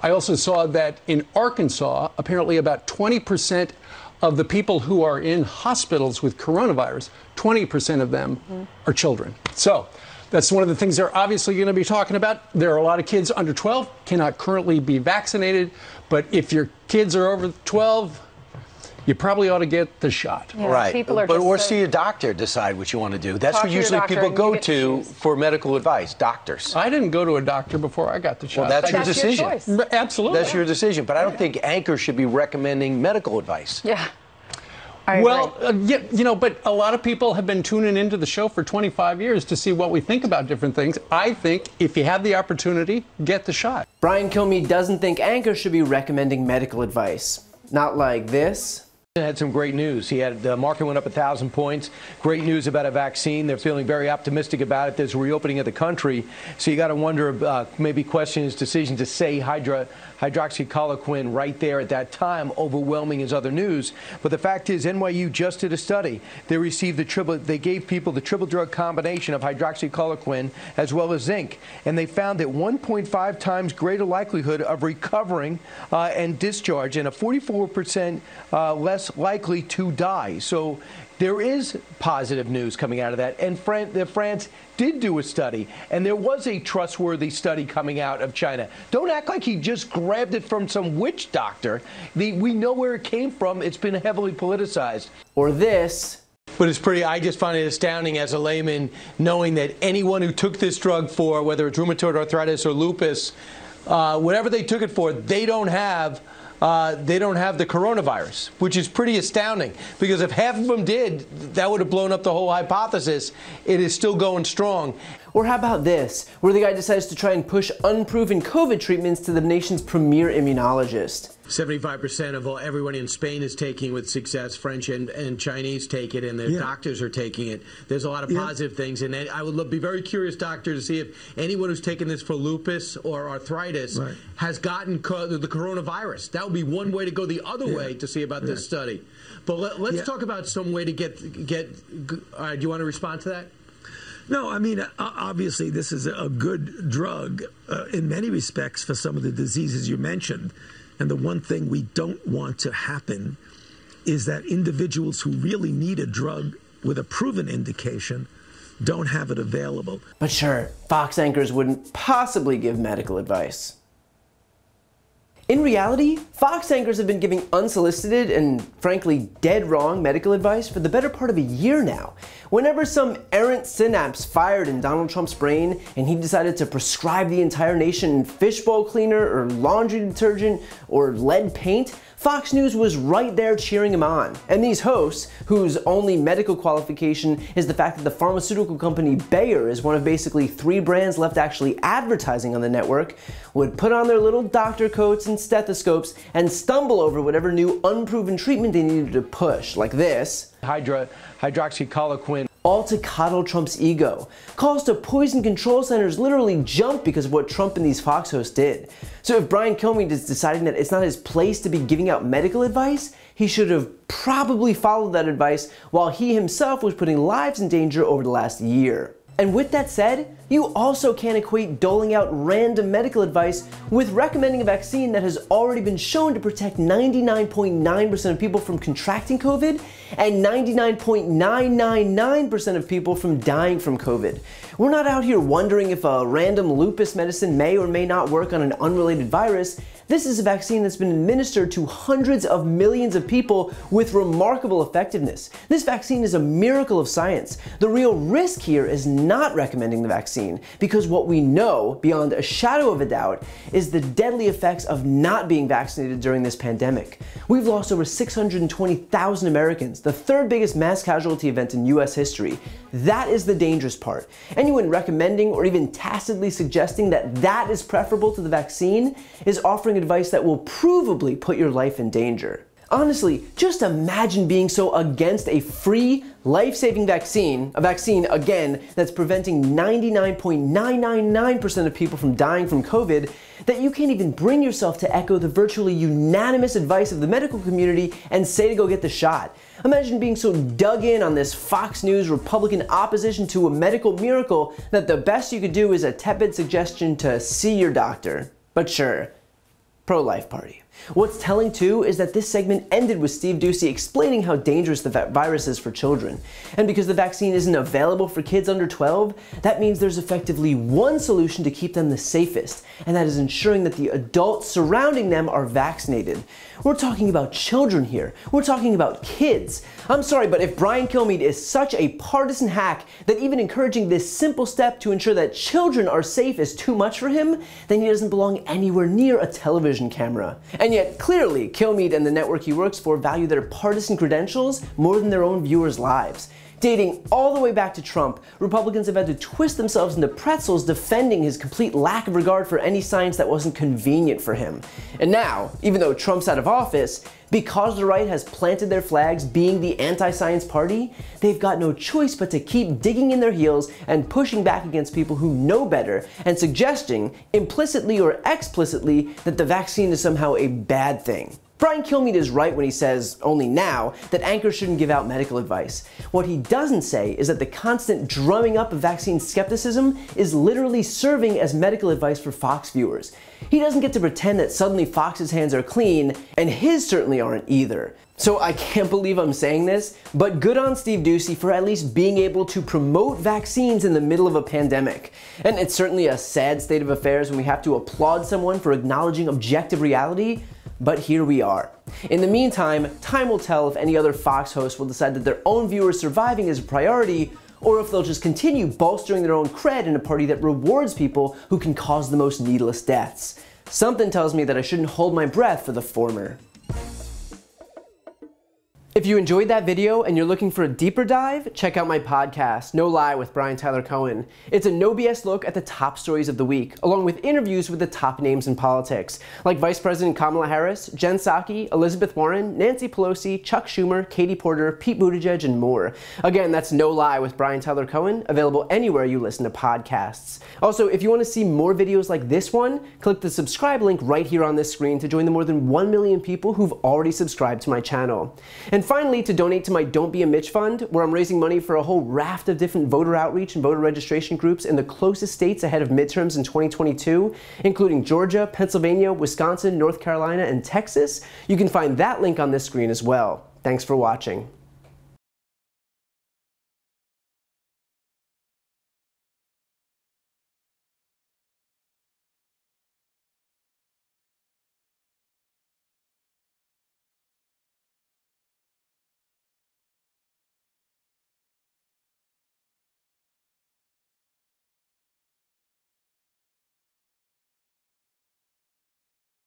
I also saw that in Arkansas, apparently about 20% of the people who are in hospitals with coronavirus, 20% of them are children. So that's one of the things they're obviously going to be talking about. There are a lot of kids under 12 cannot currently be vaccinated, but if your kids are over 12, you probably ought to get the shot. Yeah, right. Or see a doctor decide what you want to do. That's what usually people go to for medical advice, doctors. I didn't go to a doctor before I got the shot. Well, that's your decision. Absolutely. That's your decision. But I don't think anchors should be recommending medical advice. Yeah. Well, yeah, you know, but a lot of people have been tuning into the show for 25 years to see what we think about different things. I think if you have the opportunity, get the shot. Brian Comey doesn't think anchors should be recommending medical advice. Not like this. Had some great news. He had the market went up 1,000 points. Great news about a vaccine. They're feeling very optimistic about it. There's a reopening of the country. So you got to wonder, maybe question his decision to say hydroxychloroquine right there at that time, overwhelming his other news. But the fact is, NYU just did a study. They received they gave people the triple drug combination of hydroxychloroquine as well as zinc, and they found that 1.5 times greater likelihood of recovering and discharge, and a 44% less likely to die. So there is positive news coming out of that. And France did do a study, and there was a trustworthy study coming out of China. Don't act like he just grabbed it from some witch doctor. We know where it came from. It's been heavily politicized. Or this. But it's I just find it astounding as a layman, knowing that anyone who took this drug for, whether it's rheumatoid arthritis or lupus, whatever they took it for, they don't have the coronavirus, which is pretty astounding, because if half of them did, that would have blown up the whole hypothesis. It is still going strong. Or how about this, where the guy decides to try and push unproven COVID treatments to the nation's premier immunologist. 75% of everyone in Spain is taking with success. French and Chinese take it, and the doctors are taking it. There's a lot of positive things, and I would be very curious, doctor, to see if anyone who's taken this for lupus or arthritis has gotten the coronavirus. That would be one way to go the other way to see about this study. But let's talk about some way to get. Do you want to respond to that? No, I mean, obviously this is a good drug in many respects for some of the diseases you mentioned. And the one thing we don't want to happen is that individuals who really need a drug with a proven indication don't have it available. But sure, Fox anchors wouldn't possibly give medical advice. In reality, Fox anchors have been giving unsolicited and frankly dead wrong medical advice for the better part of a year now. Whenever some errant synapse fired in Donald Trump's brain and he decided to prescribe the entire nation fishbowl cleaner or laundry detergent or lead paint, Fox News was right there cheering him on. And these hosts, whose only medical qualification is the fact that the pharmaceutical company Bayer is one of basically 3 brands left actually advertising on the network, would put on their little doctor coats and stethoscopes and stumble over whatever new unproven treatment they needed to push, like this. Hydroxychloroquine. All to coddle Trump's ego. Calls to poison control centers literally jumped because of what Trump and these Fox hosts did. So if Brian Comey is deciding that it's not his place to be giving out medical advice, he should have probably followed that advice while he himself was putting lives in danger over the last year. And with that said, you also can't equate doling out random medical advice with recommending a vaccine that has already been shown to protect 99.9% of people from contracting COVID and 99.999% of people from dying from COVID. We're not out here wondering if a random lupus medicine may or may not work on an unrelated virus. This is a vaccine that's been administered to hundreds of millions of people with remarkable effectiveness. This vaccine is a miracle of science. The real risk here is not recommending the vaccine, because what we know, beyond a shadow of a doubt, is the deadly effects of not being vaccinated during this pandemic. We've lost over 620,000 Americans, the 3rd biggest mass casualty event in US history. That is the dangerous part. Anyone recommending or even tacitly suggesting that that is preferable to the vaccine is offering advice that will provably put your life in danger. Honestly, just imagine being so against a free, life-saving vaccine, a vaccine, again, that's preventing 99.999% of people from dying from COVID, that you can't even bring yourself to echo the virtually unanimous advice of the medical community and say to go get the shot. Imagine being so dug in on this Fox News Republican opposition to a medical miracle that the best you could do is a tepid suggestion to see your doctor. But sure, pro-life party. What's telling too is that this segment ended with Steve Doocy explaining how dangerous the virus is for children. And because the vaccine isn't available for kids under 12, that means there's effectively one solution to keep them the safest, and that is ensuring that the adults surrounding them are vaccinated. We're talking about children here. We're talking about kids. I'm sorry, but if Brian Kilmeade is such a partisan hack that even encouraging this simple step to ensure that children are safe is too much for him, then he doesn't belong anywhere near a television camera. And yet, clearly, Kilmeade and the network he works for value their partisan credentials more than their own viewers' lives. Dating all the way back to Trump, Republicans have had to twist themselves into pretzels defending his complete lack of regard for any science that wasn't convenient for him. And now, even though Trump's out of office, because the right has planted their flags being the anti-science party, they've got no choice but to keep digging in their heels and pushing back against people who know better and suggesting, implicitly or explicitly, that the vaccine is somehow a bad thing. Brian Kilmeade is right when he says, only now, that anchors shouldn't give out medical advice. What he doesn't say is that the constant drumming up of vaccine skepticism is literally serving as medical advice for Fox viewers. He doesn't get to pretend that suddenly Fox's hands are clean, and his certainly aren't either. So I can't believe I'm saying this, but good on Steve Doocy for at least being able to promote vaccines in the middle of a pandemic. And it's certainly a sad state of affairs when we have to applaud someone for acknowledging objective reality, but here we are. In the meantime, time will tell if any other Fox hosts will decide that their own viewers surviving is a priority, or if they'll just continue bolstering their own cred in a party that rewards people who can cause the most needless deaths. Something tells me that I shouldn't hold my breath for the former. If you enjoyed that video and you're looking for a deeper dive, check out my podcast, No Lie with Brian Tyler Cohen. It's a no BS look at the top stories of the week, along with interviews with the top names in politics, like Vice President Kamala Harris, Jen Psaki, Elizabeth Warren, Nancy Pelosi, Chuck Schumer, Katie Porter, Pete Buttigieg, and more. Again, that's No Lie with Brian Tyler Cohen, available anywhere you listen to podcasts. Also, if you want to see more videos like this one, click the subscribe link right here on this screen to join the more than 1 million people who've already subscribed to my channel. And finally, to donate to my Don't Be a Mitch fund, where I'm raising money for a whole raft of different voter outreach and voter registration groups in the closest states ahead of midterms in 2022, including Georgia, Pennsylvania, Wisconsin, North Carolina, and Texas. You can find that link on this screen as well. Thanks for watching.